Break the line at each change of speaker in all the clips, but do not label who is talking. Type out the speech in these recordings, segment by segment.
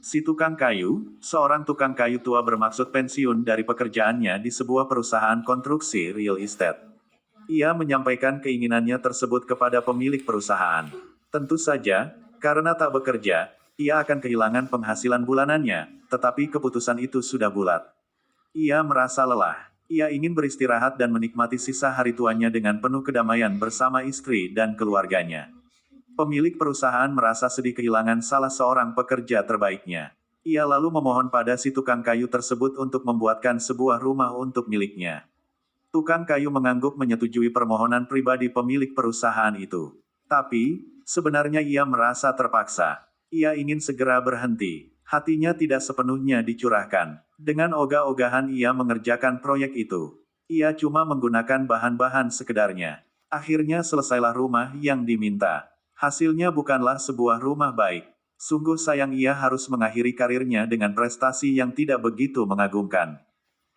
Si tukang kayu, seorang tukang kayu tua bermaksud pensiun dari pekerjaannya di sebuah perusahaan konstruksi real estate. Ia menyampaikan keinginannya tersebut kepada pemilik perusahaan. Tentu saja, karena tak bekerja, ia akan kehilangan penghasilan bulanannya, tetapi keputusan itu sudah bulat. Ia merasa lelah. Ia ingin beristirahat dan menikmati sisa hari tuanya dengan penuh kedamaian bersama istri dan keluarganya. Pemilik perusahaan merasa sedih kehilangan salah seorang pekerja terbaiknya. Ia lalu memohon pada si tukang kayu tersebut untuk membuatkan sebuah rumah untuk miliknya. Tukang kayu mengangguk menyetujui permohonan pribadi pemilik perusahaan itu. Tapi, sebenarnya ia merasa terpaksa. Ia ingin segera berhenti. Hatinya tidak sepenuhnya dicurahkan. Dengan ogah-ogahan ia mengerjakan proyek itu. Ia cuma menggunakan bahan-bahan sekedarnya. Akhirnya selesailah rumah yang diminta. Hasilnya bukanlah sebuah rumah baik. Sungguh sayang ia harus mengakhiri karirnya dengan prestasi yang tidak begitu mengagumkan.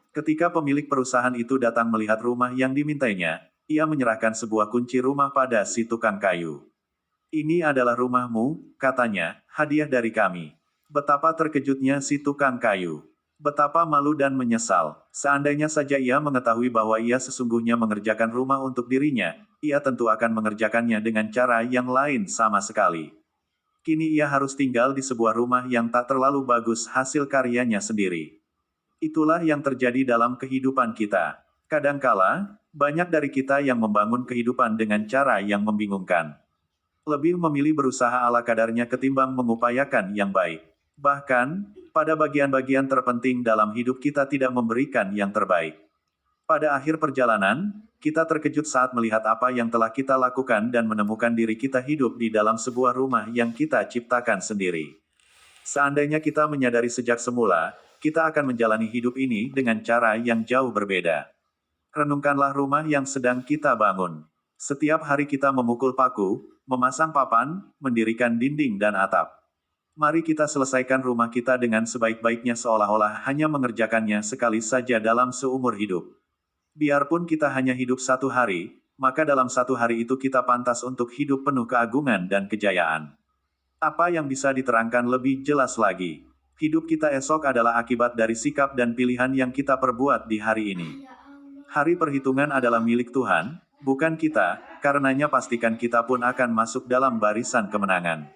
Ketika pemilik perusahaan itu datang melihat rumah yang dimintainya, ia menyerahkan sebuah kunci rumah pada si tukang kayu. "Ini adalah rumahmu," katanya, "hadiah dari kami." Betapa terkejutnya si tukang kayu. Betapa malu dan menyesal. Seandainya saja ia mengetahui bahwa ia sesungguhnya mengerjakan rumah untuk dirinya, ia tentu akan mengerjakannya dengan cara yang lain sama sekali. Kini ia harus tinggal di sebuah rumah yang tak terlalu bagus hasil karyanya sendiri. Itulah yang terjadi dalam kehidupan kita. Kadangkala, banyak dari kita yang membangun kehidupan dengan cara yang membingungkan. Lebih memilih berusaha ala kadarnya ketimbang mengupayakan yang baik. Bahkan, pada bagian-bagian terpenting dalam hidup kita tidak memberikan yang terbaik. Pada akhir perjalanan, kita terkejut saat melihat apa yang telah kita lakukan dan menemukan diri kita hidup di dalam sebuah rumah yang kita ciptakan sendiri. Seandainya kita menyadari sejak semula, kita akan menjalani hidup ini dengan cara yang jauh berbeda. Renungkanlah rumah yang sedang kita bangun. Setiap hari kita memukul paku, memasang papan, mendirikan dinding dan atap. Mari kita selesaikan rumah kita dengan sebaik-baiknya seolah-olah hanya mengerjakannya sekali saja dalam seumur hidup. Biarpun kita hanya hidup satu hari, maka dalam satu hari itu kita pantas untuk hidup penuh keagungan dan kejayaan. Apa yang bisa diterangkan lebih jelas lagi? Hidup kita esok adalah akibat dari sikap dan pilihan yang kita perbuat di hari ini. Hari perhitungan adalah milik Tuhan, bukan kita, karenanya pastikan kita pun akan masuk dalam barisan kemenangan.